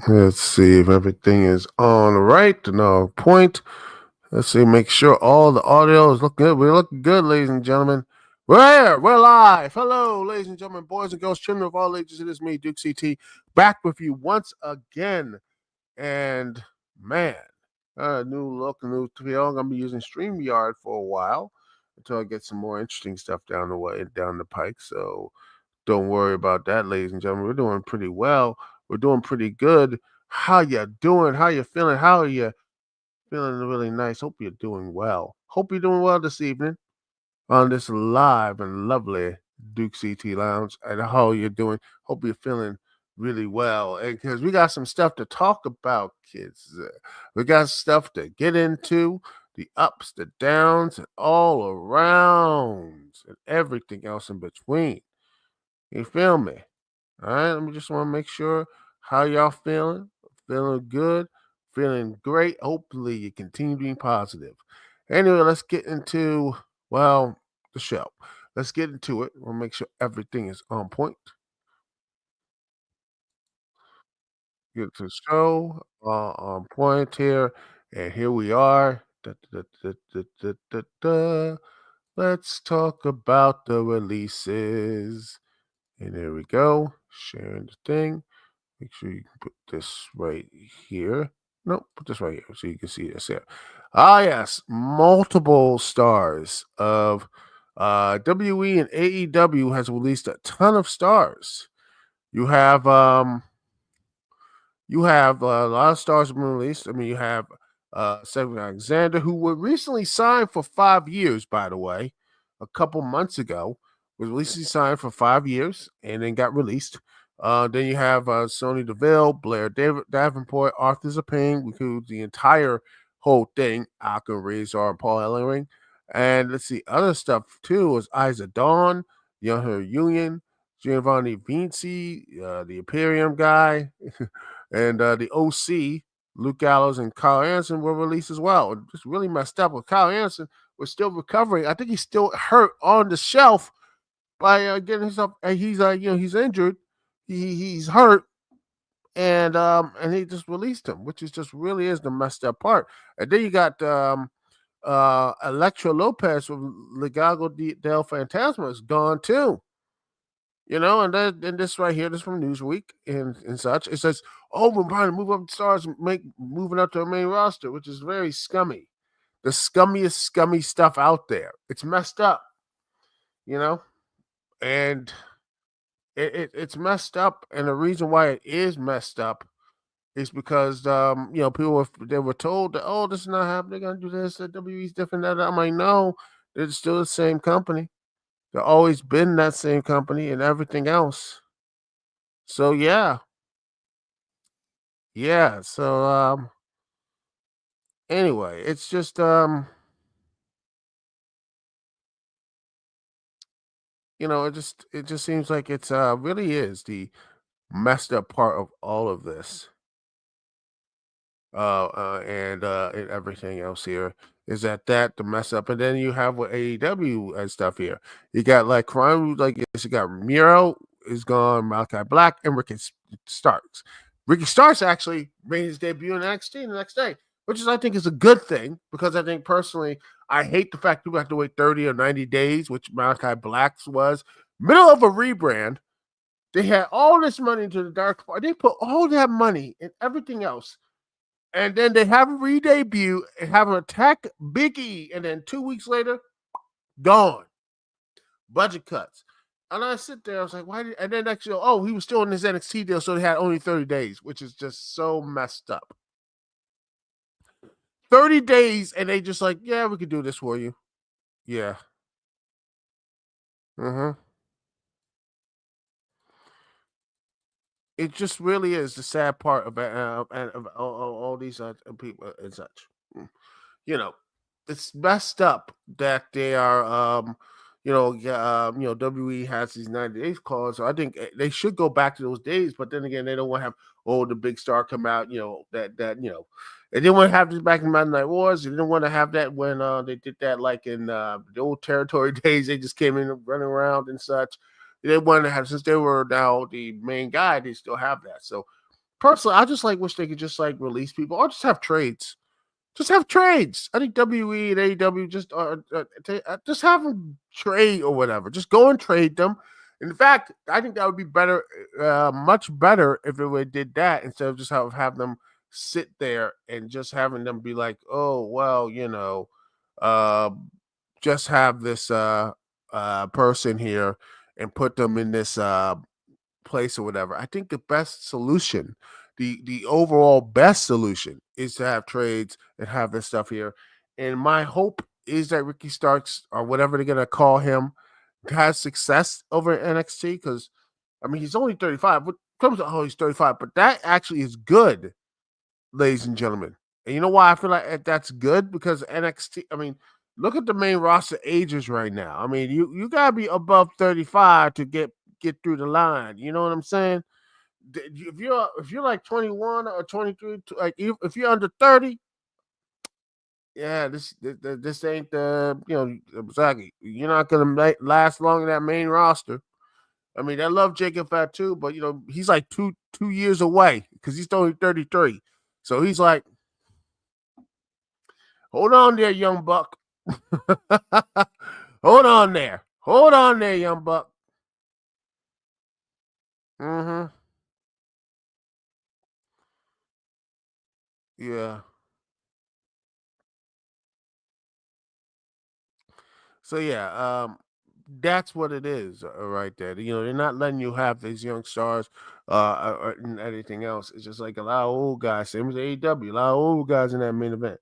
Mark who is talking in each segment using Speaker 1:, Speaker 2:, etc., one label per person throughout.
Speaker 1: Let's see if everything is on right and on point. Let's see, make sure all the audio is looking good. We're looking good, ladies and gentlemen. We're live. Hello, ladies and gentlemen, boys and girls, children of all ages. It is me, Duke CT, back with you once again. And man, new look, new feel. I'm gonna be using StreamYard for a while until I get some more interesting stuff down the way, down the pike. So don't worry about that, ladies and gentlemen. We're doing pretty well. We're doing pretty good. How you doing? How you feeling? How are you feeling? Really nice. Hope you're doing well. Hope you're doing well this evening on this live and lovely Duke CT Lounge. And how you're doing? Hope you're feeling really well. Because we got some stuff to talk about, kids. We got stuff to get into. The ups, the downs, and all around, and everything else in between. You feel me? All right. Let me just want to make sure how y'all feeling. Feeling good. Feeling great. Hopefully you continue being positive. Anyway, let's get into the show. Let's get into it. We'll make sure everything is on point. Get to the show on point here. And here we are. Da, da, da, da, da, da, da. Let's talk about the releases. And there we go. Sharing the thing. Make sure you can put this right here. No, put this right here so you can see this here. Ah, yes, multiple stars of WWE and AEW has released a ton of stars. You have a lot of stars being released. I mean, you have Cedric Alexander, who were recently signed for 5 years, by the way, a couple months ago, was recently signed for 5 years and then got released. Then you have Sonya Deville, Blair Davenport, Arthur Zapine, who includes the entire whole thing, Aka Razor, and Paul Ellering. And let's see, other stuff too was Isa Dawn, Young Her Union, Giovanni Vinci, the Imperium guy. And the OC, Luke Gallows and Kyle Anderson were released as well. Just really messed up with Kyle Anderson was still recovering. I think he's still hurt on the shelf by getting himself. He's injured. He's hurt, and he just released him, which is just really is the messed up part. And then you got Electra Lopez from Legado del Fantasma is gone too. And this right here, this from Newsweek and such. It says, "Oh, we're trying to move up the stars and moving up to the main roster," which is very scummy. The scummiest, scummy stuff out there. It's messed up, you know, and it's messed up. And the reason why it is messed up is because people were told that, oh, this is not happening. They're gonna do this. The WWE's different. That I'm like, no, they're still the same company. They've always been that same company and everything else. So yeah. So anyway, it's just it just seems like it's really is the messed up part of all of this. And everything else here is that the mess up, and then you have with AEW and stuff here. You got like crime, like you got Miro is gone, Malachi Black, and Ricky Starks. Ricky Starks actually made his debut in NXT the next day, which is I think is a good thing because I think personally I hate the fact people have to wait 30 or 90 days, which Malachi Black's was middle of a rebrand. They had all this money into the dark part. They put all that money and everything else and then they have a re-debut and have him attack Big E, and then 2 weeks later, gone. Budget cuts. And I sit there, I was like, why did, and then actually, oh, he was still in his NXT deal, so they had only 30 days, which is just so messed up. 30 days, and they just like, yeah, we could do this for you. Yeah. Mm-hmm. It just really is the sad part of all these people and such. You know, it's messed up that they are WWE has these 90 days clause. So I think they should go back to those days, but then again, they don't want to have the big star come out, they didn't want to have this back in Monday Night Wars. They didn't want to have that when they did that like in the old territory days. They just came in running around and such. They wanted to have, since they were now the main guy, they still have that. So personally, I just like wish they could just like release people or just have trades. Just have trades. I think WWE and AEW just have them trade or whatever. Just go and trade them. In fact, I think that would be better, much better if it would did that instead of just have them sit there and just having them be like, oh well, uh, just have this person here and put them in this place or whatever. I think the best solution, the overall best solution, is to have trades and have this stuff here. And my hope is that Ricky Starks or whatever they're gonna call him has success over at NXT because I mean he's only 35. What comes to he's 35, but that actually is good, ladies and gentlemen. And you know why I feel like that's good? Because NXT, I mean, look at the main roster ages right now. I mean, you gotta be above 35 to get through the line. You know what I'm saying? If you're like 21 or 23, like if you're under 30, yeah, this ain't the exactly. You're not gonna last long in that main roster. I mean, I love Jacob Fat too, but he's like two years away because he's only 33. So he's like, hold on there, young buck. Hold on there, young buck. Mm-hmm. Yeah. So yeah, that's what it is right there. They're not letting you have these young stars and anything else. It's just like a lot of old guys. Same as AEW, a lot of old guys in that main event.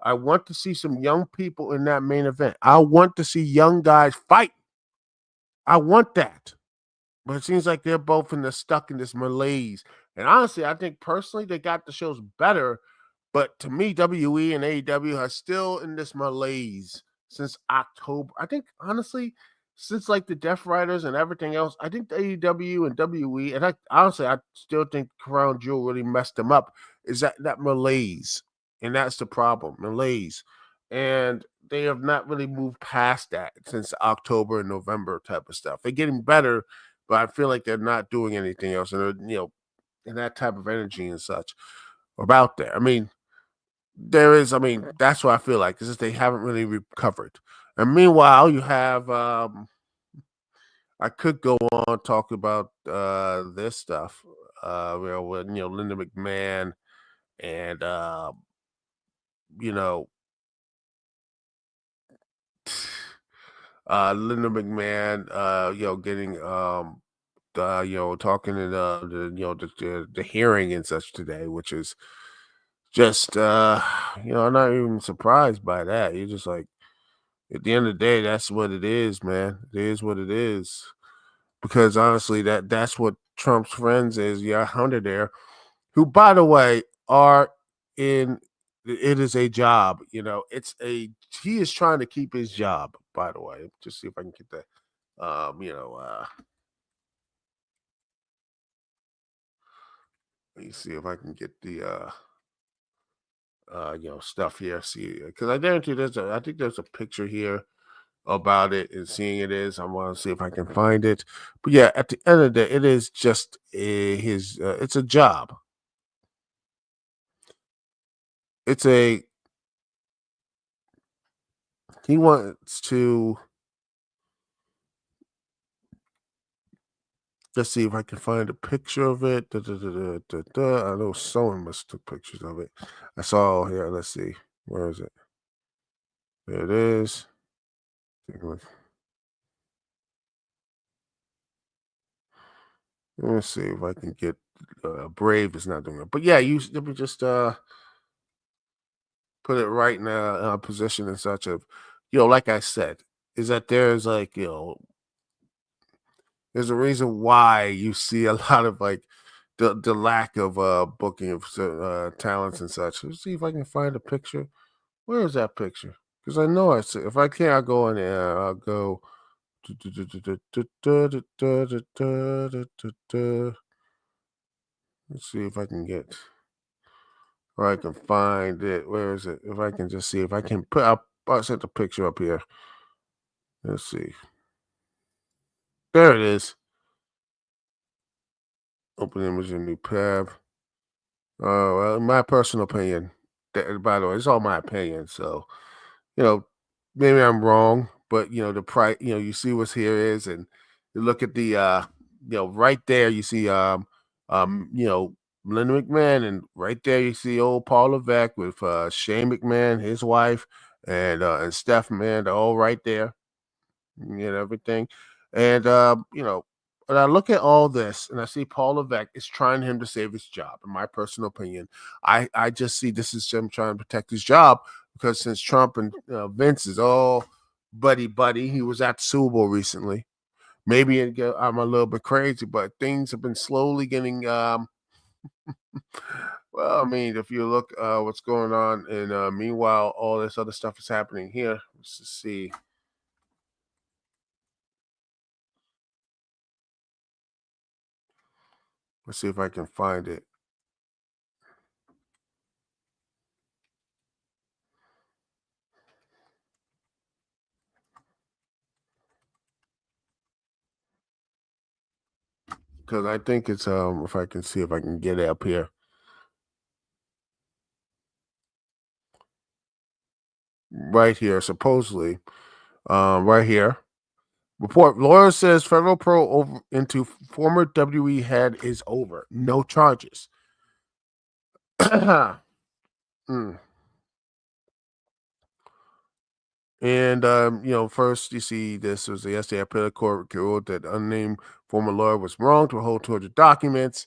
Speaker 1: I want to see some young people in that main event. I want to see young guys fight. I want that. But it seems like they're both stuck in this malaise. And honestly, I think personally they got the shows better. But to me, WE and AEW are still in this malaise since October. I think honestly, since like the Death Riders and everything else, I think the AEW and WE, and I still think Crown Jewel really messed them up. Is that malaise, and that's the problem, malaise, and they have not really moved past that since October and November type of stuff. They're getting better, but I feel like they're not doing anything else, and they're, in that type of energy and such about there. I mean, that's what I feel like. Is just they haven't really recovered. And meanwhile, you have I could go on talk about this stuff. With Linda McMahon and you know Linda McMahon getting talking in the hearing and such today, which is just I'm not even surprised by that. You're just like, at the end of the day, that's what it is, man. It is what it is. Because honestly, that's what Trump's friends is. Yeah, Hunter there, who, by the way, are in. It is a job. He is trying to keep his job. By the way, just see if I can get that. Let me see if I can get the stuff here. See, because I guarantee I think there's a picture here about it and seeing it is. I want to see if I can find it. But yeah, at the end of the day, it is just his. It's a job. It's a. He wants to. Let's see if I can find a picture of it. I know someone must took pictures of it. I saw here. Let's see. Where is it? There it is. Take a look. Let me see if I can get Brave is not doing it. But yeah, let me just put it right in a position and such of, like I said, is that there's like, there's a reason why you see a lot of like the lack of booking of talents and such. Let's see if I can find a picture. Where is that picture? Because I know I see. If I can't, I'll go in there. I'll go. Let's see if I can get. Or I can find it. Where is it? If I can just see if I can I'll set the picture up here. Let's see. There it is. Open image in new tab. Well, in my personal opinion, by the way, it's all my opinion. So, you know, maybe I'm wrong, but the price, you see what's here is, and you look at the, right there, you see, you know, Linda McMahon, and right there you see old Paul Levesque with Shane McMahon, his wife, and Steph McMahon, they're all right there, everything. And when I look at all this and I see Paul Levesque is trying him to save his job, in my personal opinion, I just see this is him trying to protect his job because since Trump and Vince is all buddy, he was at the Super Bowl recently. Maybe I'm a little bit crazy, but things have been slowly getting. Well, I mean, if you look what's going on, and meanwhile, all this other stuff is happening here. Let's just see. Let's see if I can find it. Because I think it's if I can see if I can get it up here. Right here, supposedly. Right here. Report lawyer says federal probe over into former WWE head is over. No charges. Mm. And first you see this was yesterday. Appellate court ruled that unnamed former lawyer was wrong to hold 200 documents,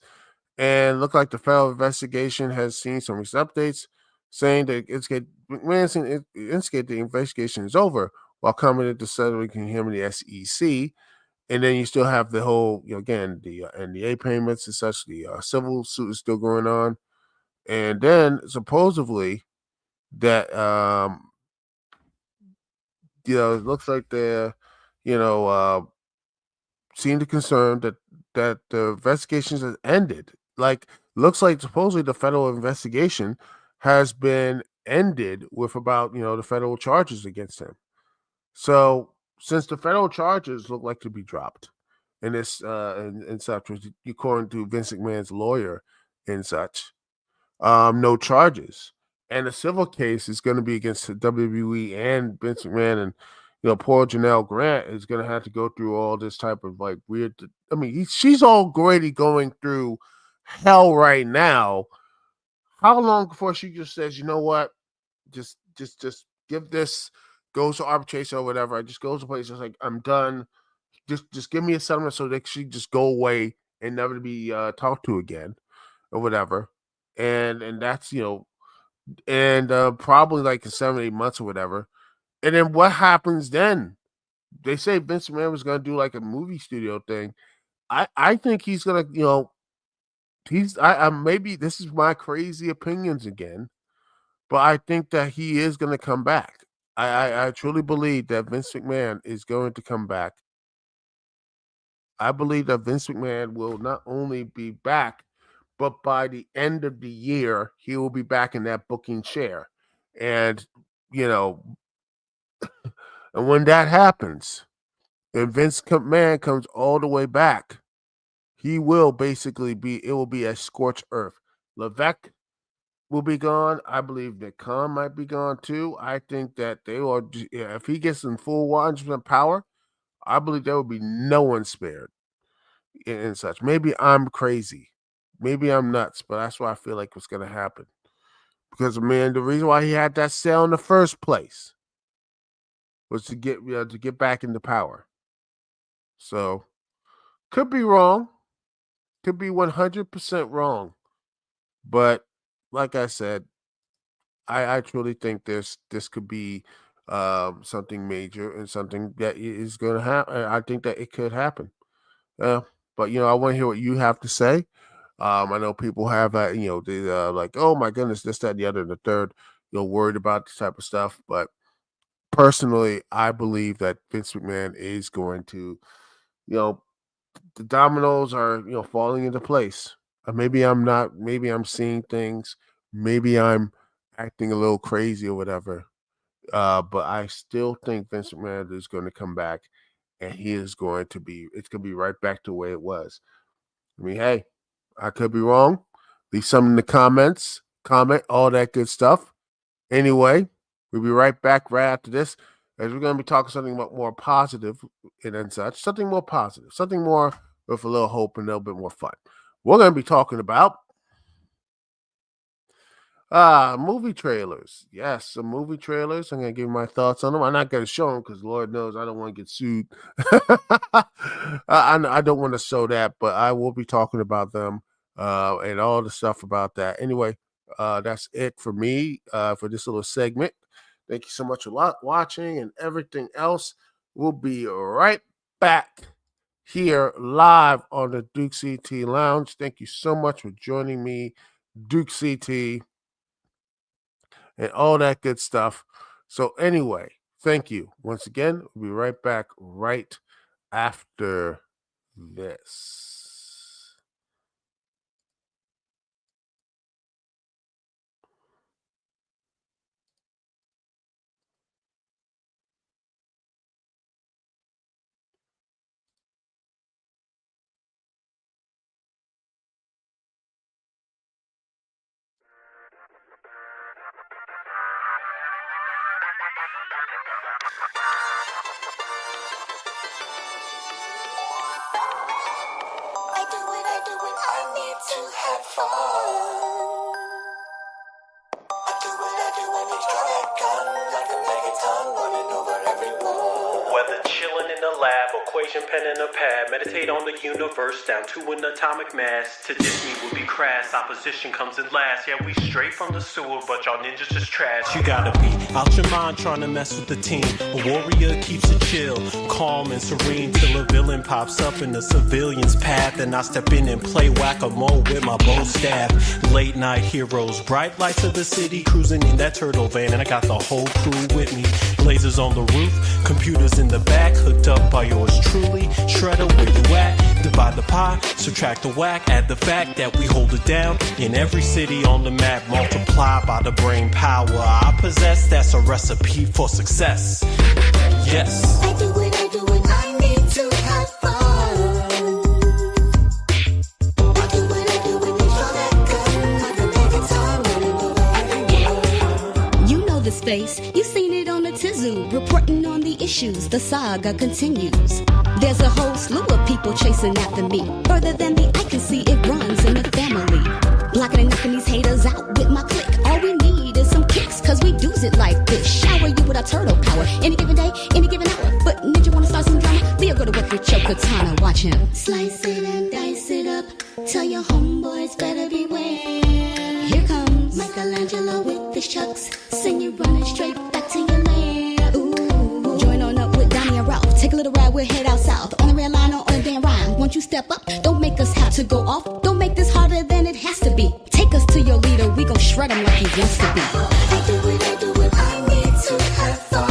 Speaker 1: and looked like the federal investigation has seen some recent updates, saying that instigate the investigation is over, while commenting to settling him in the SEC. And then you still have the whole, again, the NDA payments and such. The civil suit is still going on, and then supposedly that it looks like they're, you know, seemed concerned that the investigations has ended. Like, looks like supposedly the federal investigation has been ended with about the federal charges against him. So since the federal charges look like to be dropped, in this and such, according to Vince McMahon's lawyer and such, no charges. And the civil case is going to be against the WWE and Vince McMahon, and poor Janelle Grant is going to have to go through all this type of like weird. I mean, she's already going through hell right now. How long before she just says, you know what, just give this, goes to arbitration or whatever, I just goes to place, just like, I'm done. Just give me a settlement so that she just go away and never to be talked to again or whatever. And that's and probably like in 7 8 months or whatever. And then what happens then? They say Vince McMahon was gonna do like a movie studio thing. I think he's gonna, he's I maybe this is my crazy opinions again, but I think that he is gonna come back. I truly believe that Vince McMahon is going to come back. I believe that Vince McMahon will not only be back, but by the end of the year, he will be back in that booking chair. And, you know, and when that happens, and Vince McMahon comes all the way back, he will basically it will be a scorched earth. Levesque will be gone. I believe that Khan might be gone too. I think that they are, if he gets in full 100% power, I believe there will be no one spared and such. Maybe I'm crazy. Maybe I'm nuts, but that's what I feel like was going to happen. Because, man, the reason why he had that sale in the first place was to get back into power. So, could be wrong. Could be 100% wrong. But like I said, I truly think this could be something major and something that is going to happen. I think that it could happen. But I want to hear what you have to say. I know people have that, they like, oh my goodness, this, that, and the other, and the third, worried about this type of stuff. But personally, I believe that Vince McMahon is going to, you know, the dominoes are, falling into place. Maybe I'm not, maybe I'm seeing things, maybe I'm acting a little crazy or whatever. But I still think Vince McMahon is going to come back, and he is going to be, it's going to be right back to the way it was. I mean, hey, I could be wrong, Leave some in the comments. Comment, all that good stuff. Anyway, we'll be right back right after this, as we're going to be talking something more positive and such. Something more positive. Something more with a little hope and a little bit more fun. We're going to be talking about movie trailers. Yes, some movie trailers. I'm going to give you my thoughts on them. I'm not going to show them because Lord knows I don't want to get sued. I don't want to show that, but I will be talking about them and all the stuff about that. Anyway, that's it for me for this little segment. Thank you so much for watching and everything else. We'll be right back here live on the Dukect Lounge. Thank you so much for joining me, Dukect, and all that good stuff. So anyway, thank you once again. We'll be right back right after this.
Speaker 2: Equation, pen, and a pad. Meditate on the universe down to an atomic mass. To diss me would be crass. Opposition comes in last. Yeah, we straight from the sewer, but y'all ninjas just trash. You gotta be out your mind trying to mess with the team. A warrior keeps it chill, calm and serene till a villain pops up in the civilian's path. And I step in and play whack-a-mole with my bow staff. Late night heroes, bright lights of the city, cruising in that turtle van, and I got the whole crew with me. Lasers on the roof, computers in the back, hooked up by yours truly. Shredder, where you at? Divide the pie, subtract the whack, add the fact that we hold it down in every city on the map. Multiply by the brain power I possess. That's a recipe for success. Yes.
Speaker 3: I do it, I need to have fun. I do it, draw that gun. I can make it time running over everyone. You know the space, you seen it on the Tizzoo. Reporting on the issues, the saga continues. There's a whole slew of people chasing after me. Further than the eye can see, it runs in the family. Blocking and knocking these haters out with my click. All we need is some kicks, cause we do's it like this. Shower you with our turtle power, any given day, any given hour. But ninja wanna start some drama? Leo go to work with your katana, watch him. Slice it and dice it up, tell your homeboys better beware. Here comes Michelangelo with the shucks, send you running straight back to your lair. Ooh, join on up with Donnie and Ralph, take a little ride, we'll head out south. On the red line or on the damn rhyme. Won't you step up, don't make us have to go off. Don't make this harder than it has to be. Take us to your leader, we gon' shred him like he wants to be. I do it, I need to have fun.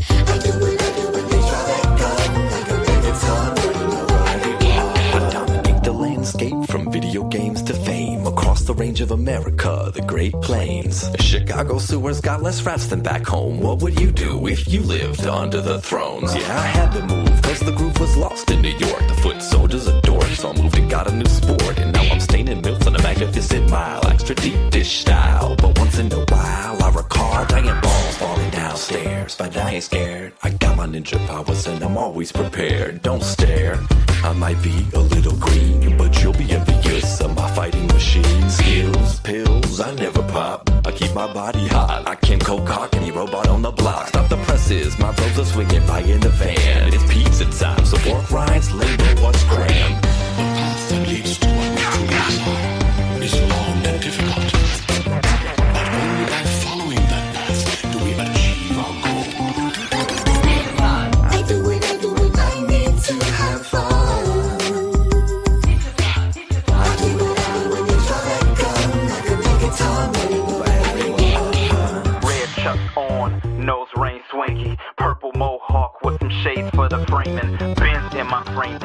Speaker 3: I do it, they draw that gun. I can make it time running over everyone.
Speaker 4: I dominate the landscape from video games to fame. Across the range of America, the Great Plains. Chicago sewers got less rats than back home. What would you do if you lived under the thrones? Yeah, I had to move, cause the groove was lost in New York. The foot soldiers adored, so I moved and got a new sport. And now I'm staining milks on a magnificent mile. Extra deep dish style, but once in a while I recall giant balls falling downstairs. But I ain't scared, I got my ninja powers and I'm always prepared. Don't stare, I might be a little green, but you'll be envious of my fighting machine. Skills, pills, I never pop. I keep my body hot. I can cold cock any robot on the block. Stop the presses, my bros are swinging by in the van. It's pizza time, so pork rinds, label what's grand.
Speaker 5: The path that leads to our true desire is long and difficult. But only by following that path do we achieve our goal.
Speaker 3: I do it, I need to have fun. I do it, they draw that gun. I can make it time running over everyone.
Speaker 6: Red chucks on, nose ring swanky. Purple mohawk with some shades for the framing. Benz in my frame.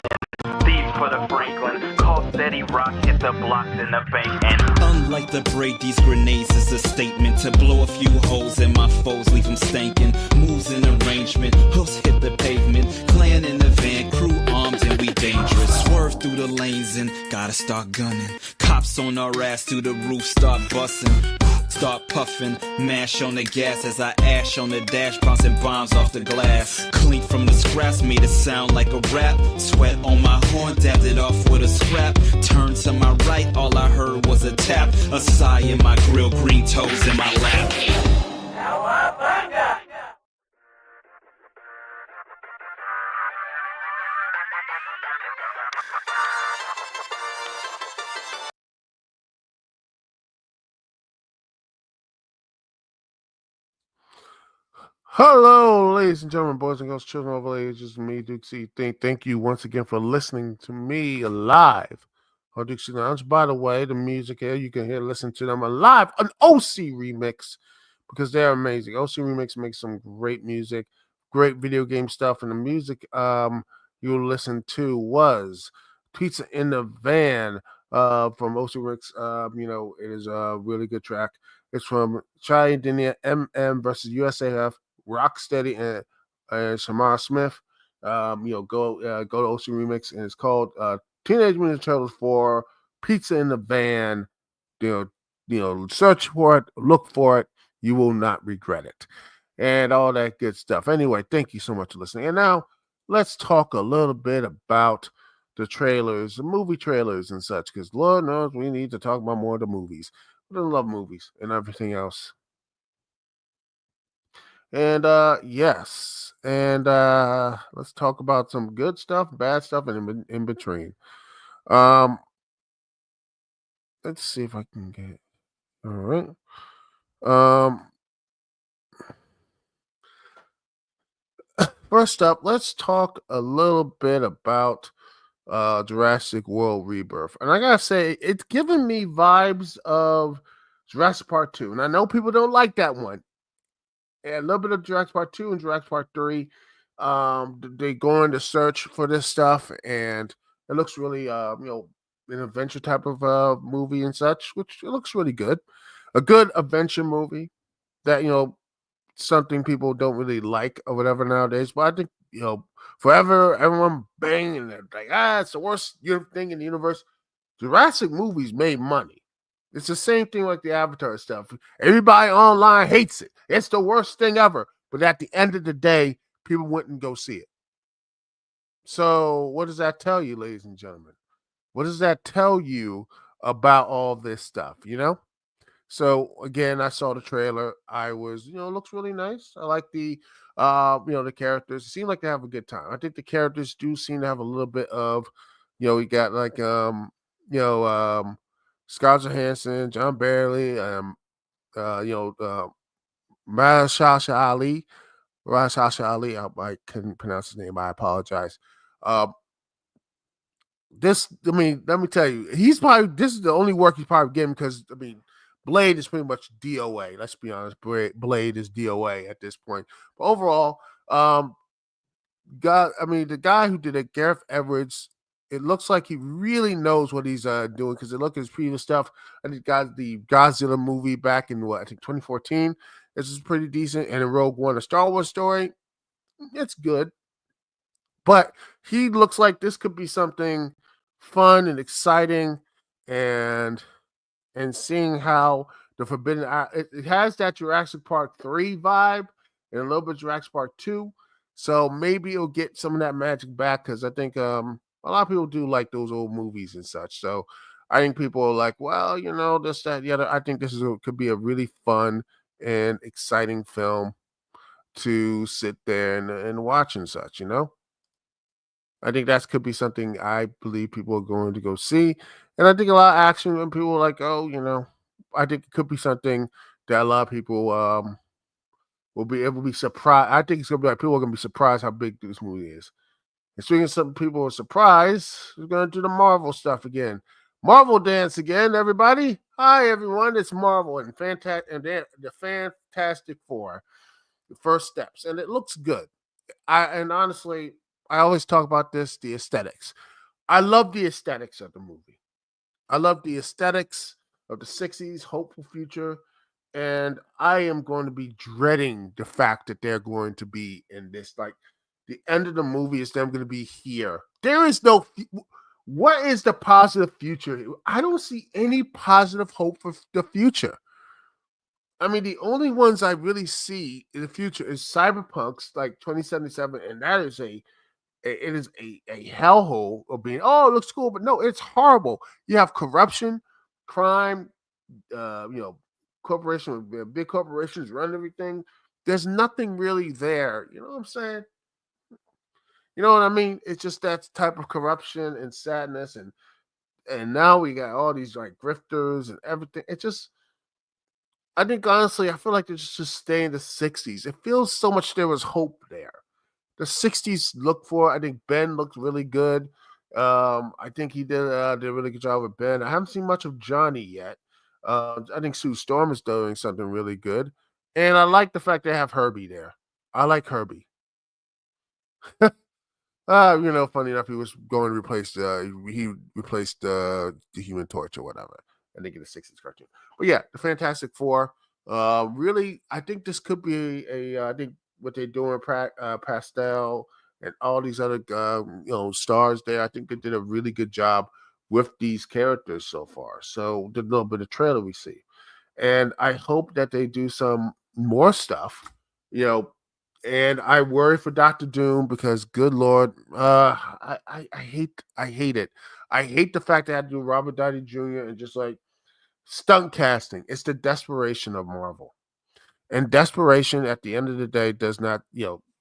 Speaker 6: Thieves for the Franklin. Call steady rock, hit the blocks in the bank. And
Speaker 2: unlike
Speaker 7: to break these grenades is a statement. To blow a few holes in my foes, leave them stankin'. Moves in arrangement, hoofs hit the pavement. Clan in the van, crew armed and we dangerous. Swerve through the lanes and gotta start gunning. Cops on our ass through the roof, start busting. Start puffing, mash on the gas as I ash on the dash, bouncing bombs off the glass. Clink from the scraps, made it sound like a rap. Sweat on my horn, dabbed it off with a scrap. Turned to my right, all I heard was a tap. A sigh in my grill, green toes in my lap.
Speaker 1: Hello, ladies and gentlemen, boys and girls, children of all ages, me, Dukect. Thank you once again for listening to me live on Dukect Lounge. By the way, the music here, you can listen to them live on OC Remix because they're amazing. OC Remix makes some great music, great video game stuff, and the music you'll listen to was Pizza in the Van from OC Remix. It is a really good track. It's from Chai Dinia MM versus USAF. Rocksteady and Shamar Smith. Go to OC Remix, and it's called Teenage Mutant Ninja Turtles 4 Pizza in the Van. Search for it, look for it. You will not regret it, and all that good stuff. Anyway, thank you so much for listening. And now let's talk a little bit about the trailers, the movie trailers and such, because Lord knows we need to talk about more of the movies. I love movies and everything else. And yes, and let's talk about some good stuff, bad stuff, and in between. Let's see if I can get it. All right. First up, let's talk a little bit about Jurassic World Rebirth. And I gotta say, it's giving me vibes of Jurassic Park 2. And I know people don't like that one. And a little bit of Jurassic Park 2 and Jurassic Park 3. They go on to search for this stuff, and it looks really an adventure type of movie and such, which it looks really good. A good adventure movie that something people don't really like or whatever nowadays. But I think forever everyone banging they're like, it's the worst thing in the universe. Jurassic movies made money. It's the same thing like the Avatar stuff. Everybody online hates it. It's the worst thing ever. But at the end of the day, people wouldn't go see it. So what does that tell you, ladies and gentlemen? What does that tell you about all this stuff, So again, I saw the trailer. I was, it looks really nice. I like the the characters. It seem like they have a good time. I think the characters do seem to have a little bit of, we got like Scarlett Johansson, John Barely, Mahershala Ali. I couldn't pronounce his name. I apologize. Let me tell you, this is the only work he's probably getting because, Blade is pretty much DOA. Let's be honest. Blade is DOA at this point. But overall, the guy who did it, Gareth Edwards, it looks like he really knows what he's doing because it looked at his previous stuff. I think got the Godzilla movie back in 2014. This is pretty decent. And in Rogue One, a Star Wars story, it's good. But he looks like this could be something fun and exciting, and seeing how the Forbidden it has that Jurassic Park 3 vibe and a little bit of Jurassic Park 2. So maybe it'll get some of that magic back because I think a lot of people do like those old movies and such. So I think people are like, well, this, that, the other. I think this could be a really fun and exciting film to sit there and watch and such, I think that could be something I believe people are going to go see. And I think a lot of action and people are like, I think it could be something that a lot of people will be able to be surprised. I think it's going to be like people are going to be surprised how big this movie is. And speaking of some people are surprised, we're going to do the Marvel stuff again. Marvel dance again, everybody. Hi, everyone. It's Marvel and the Fantastic Four, the first steps. And it looks good. Honestly, I always talk about this, the aesthetics. I love the aesthetics of the movie. I love the aesthetics of the 60s, hopeful future. And I am going to be dreading the fact that they're going to be in this. Like, the end of the movie is them going to be here. There is no. What is the positive future? I don't see any positive hope for the future. I mean, the only ones I really see in the future is Cyberpunk's like 2077, and that is a hellhole of being, oh, it looks cool, but no, it's horrible. You have corruption, crime, corporation, big corporations run everything. There's nothing really there. You know what I'm saying? You know what I mean? It's just that type of corruption and sadness, and now we got all these like grifters and everything. It just, I think honestly, I feel like they just stay in the 60s. It feels so much there was hope there. The 60s look for. I think Ben looked really good. I think he did a really good job with Ben. I haven't seen much of Johnny yet. I think Sue Storm is doing something really good. And I like the fact they have Herbie there. I like Herbie. Funny enough, he was going to replace he replaced the Human Torch or whatever. I think in the 60s cartoon. But yeah, the Fantastic Four. Really, I think this could be I think what they're doing, Pastel and all these other stars there. I think they did a really good job with these characters so far. So the little bit of trailer we see, and I hope that they do some more stuff. And I worry for Doctor Doom because, good Lord, I hate it. I hate the fact that I had to do Robert Downey Jr. and just like stunt casting. It's the desperation of Marvel, and desperation at the end of the day does not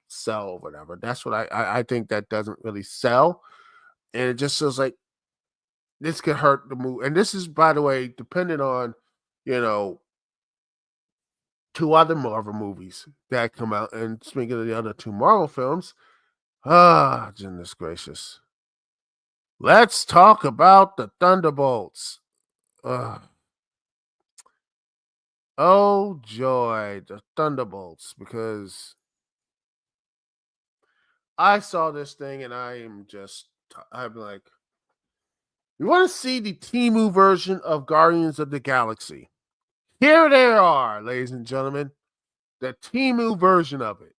Speaker 1: sell or whatever. That's what I think that doesn't really sell, and it just feels like this could hurt the movie. And this is, by the way, dependent on two other Marvel movies that come out. And speaking of the other two Marvel films, goodness gracious. Let's talk about the Thunderbolts. Oh, joy, the Thunderbolts, because I saw this thing and I'm like, you want to see the Temu version of Guardians of the Galaxy? Here they are, ladies and gentlemen. The Temu version of it.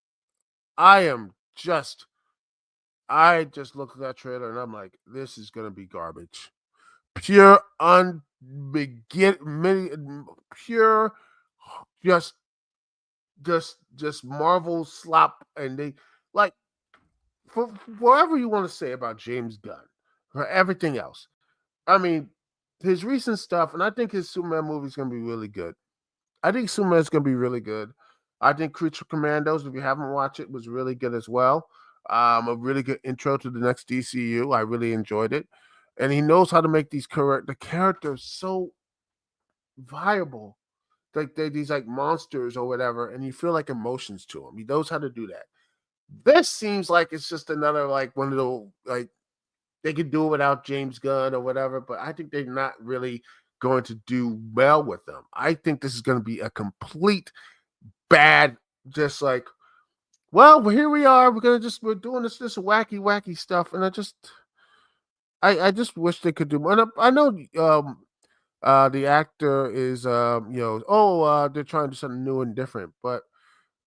Speaker 1: I just looked at that trailer and I'm like, this is gonna be garbage. Pure pure just Marvel slop. And they like, for whatever you want to say about James Gunn, for everything else. I mean, his recent stuff, and I think his Superman movie is gonna be really good. I think Superman's gonna be really good. I think Creature Commandos, if you haven't watched it, was really good as well. A really good intro to the next DCU. I really enjoyed it. And he knows how to make the characters so viable. Like these like monsters or whatever, and you feel like emotions to them. He knows how to do that. This seems like it's just another like one of the like they could do it without James Gunn or whatever, but I think they're not really going to do well with them. I think this is going to be a complete bad, just like, well, here we are. We're doing this wacky stuff, and I just wish they could do more. And I know the actor is they're trying to do something new and different, but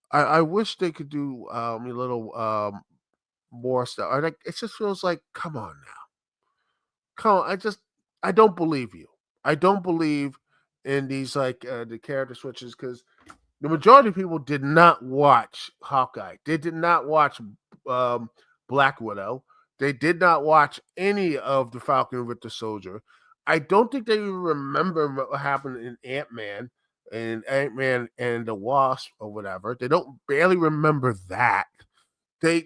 Speaker 1: I wish they could do a little more stuff. It just feels like, come on now. Come on, I don't believe you. I don't believe in these like the character switches, because the majority of people did not watch Hawkeye. They did not watch Black Widow. They did not watch any of the Falcon and Winter Soldier. I don't think they even remember what happened in Ant-Man and the Wasp or whatever. They don't barely remember that. They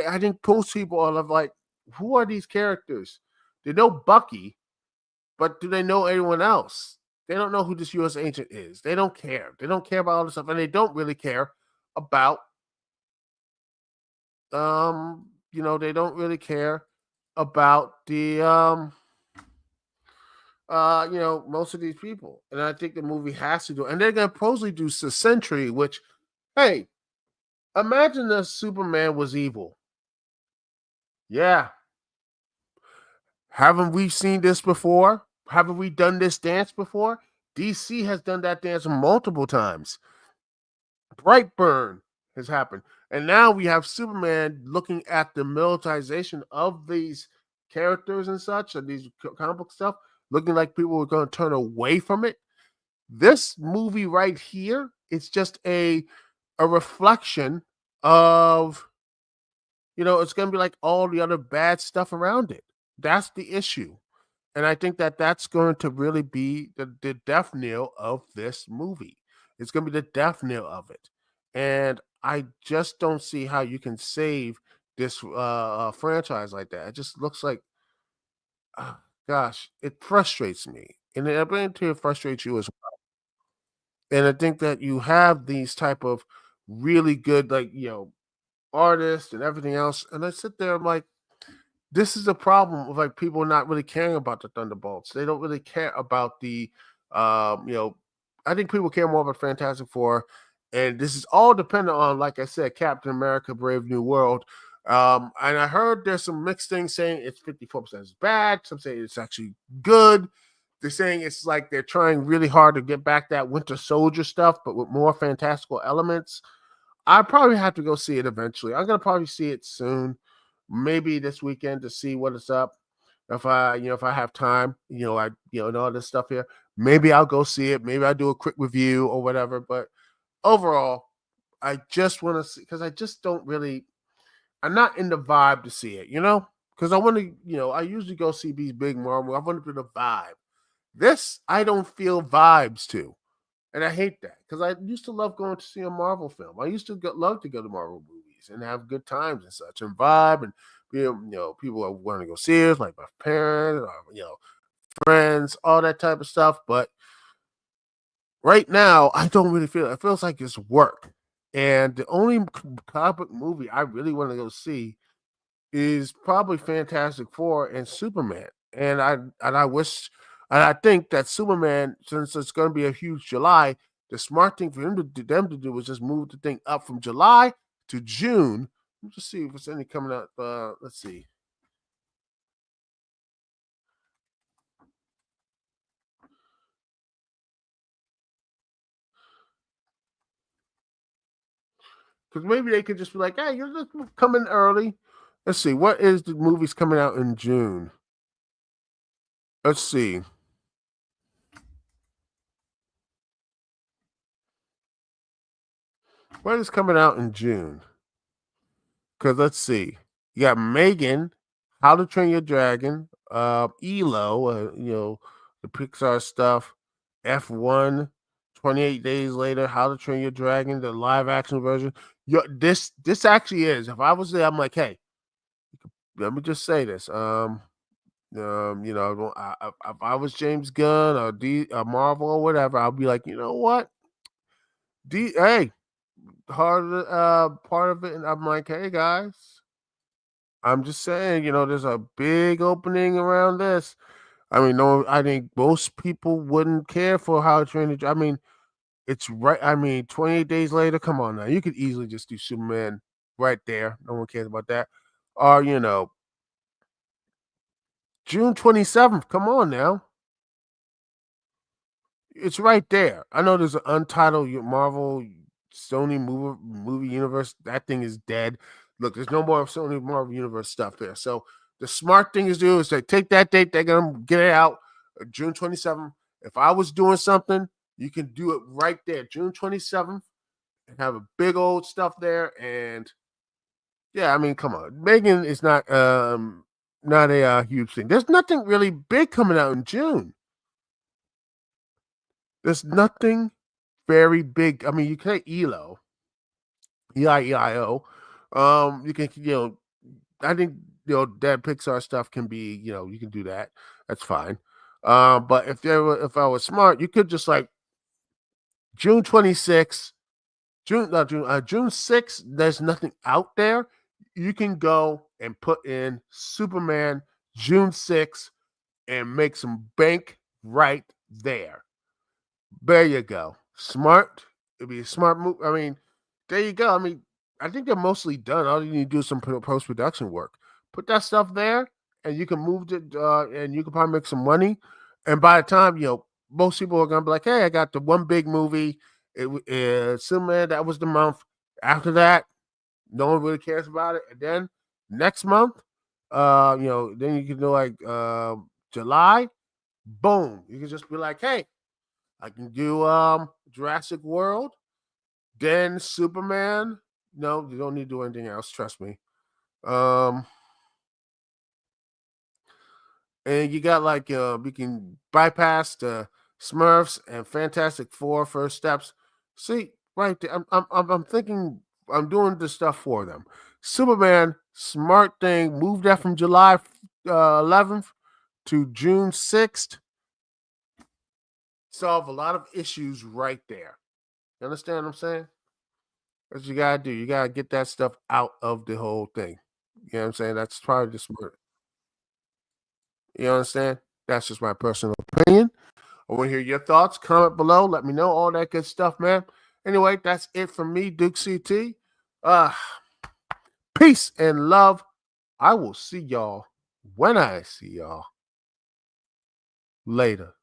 Speaker 1: I think most people are like, who are these characters? They know Bucky, but do they know anyone else? They don't know who this U.S. agent is. They don't care. They don't care about all this stuff, and they don't really care about they don't really care about the most of these people. And I think the movie has to do, and they're gonna supposedly do Sentry, which, hey, imagine if Superman was evil. Yeah. Haven't we seen this before? Haven't we done this dance before? DC has done that dance multiple times. Brightburn has happened. And now we have Superman looking at the militarization of these characters and such, and these comic book stuff, looking like people are going to turn away from it. This movie right here, it's just a reflection of, it's going to be like all the other bad stuff around it. That's the issue. And I think that that's going to really be the death knell of this movie. It's going to be the death knell of it. And I just don't see how you can save this franchise like that. It just looks like, gosh, it frustrates me. And I believe it frustrates you as well. And I think that you have these type of really good, like, artists and everything else. And I sit there, I'm like, this is a problem with like people not really caring about the Thunderbolts. They don't really care about the, I think people care more about Fantastic Four, and this is all dependent on, like I said, Captain America: Brave New World. And I heard there's some mixed things saying it's 54% is bad. Some say it's actually good. They're saying it's like they're trying really hard to get back that Winter Soldier stuff, but with more fantastical elements. I probably have to go see it eventually. I'm gonna probably see it soon, maybe this weekend to see what it's up. If I have time, and all this stuff here, maybe I'll go see it. Maybe I'll do a quick review or whatever. But overall, I just want to see, because I just don't really, I'm not in the vibe to see it, because I want to, I usually go see these big Marvel. I want to be the vibe. This I don't feel vibes to. And I hate that, because I used to love going to see a Marvel film. I used to love to go to Marvel movies and have good times and such, and vibe, and people are wanting to go see it, like my parents, or, friends, all that type of stuff. But right now, I don't really feel it. It feels like it's work. And the only comic book movie I really want to go see is probably Fantastic Four and Superman. And I wish, and I think that Superman, since it's going to be a huge July, the smart thing for them to do is just move the thing up from July to June. Let's just see if there's any coming out. Let's see. Because maybe they could just be like, hey, you're just coming early. Let's see. What is the movies coming out in June? Let's see. What is coming out in June? Because let's see. You got Megan, How to Train Your Dragon, ELO, the Pixar stuff, F1, 28 Days Later, How to Train Your Dragon, the live action version. This actually is. If I was there, I'm like, hey, let me just say this. If I was James Gunn or Marvel or whatever, I'll be like, you know what? Hey, part of it, and I'm like, hey guys, I'm just saying, there's a big opening around this. I mean, no, I think most people wouldn't care for How to Train Your Dragon. I mean, it's right. I mean, 28 Days Later. Come on now, you could easily just do Superman right there. No one cares about that. Or June 27th. Come on now. It's right there. I know there's an untitled Marvel Sony movie universe. That thing is dead. Look, there's no more Sony Marvel universe stuff there. So the smart thing is do is they take that date. They're gonna get it out June 27th. If I was doing something, you can do it right there, June 27th, and have a big old stuff there. And yeah, I mean, come on, Megan is not a huge thing. There's nothing really big coming out in June. There's nothing very big. I mean, you can say ELO, EIEIO. You can, I think, that Pixar stuff can be, you can do that. That's fine. But if I was smart, you could just like June 26th, June 6th, there's nothing out there. You can go and put in Superman June 6th and make some bank right there. There you go. Smart. It'd be a smart move. I mean, there you go. I mean, I think they're mostly done. All you need to do is some post production work. Put that stuff there, and you can move it, and you can probably make some money. And by the time, most people are going to be like, hey, I got the one big movie. Superman, that was the month. After that, no one really cares about it. And then next month, then you can do like July, boom. You can just be like, hey, I can do Jurassic World, then Superman. No, you don't need to do anything else, trust me. And you got like we can bypass the Smurfs and Fantastic Four first steps. See, right there, I'm thinking I'm doing this stuff for them. Superman, smart thing, move that from July 11th to June 6th. Solve a lot of issues right there. You understand what I'm saying? That's what you gotta do. You gotta get that stuff out of the whole thing. You know what I'm saying? That's probably the smart. You understand? That's just my personal opinion. I want to hear your thoughts. Comment below. Let me know all that good stuff, man. Anyway, that's it from me, Duke CT. Peace and love. I will see y'all when I see y'all later.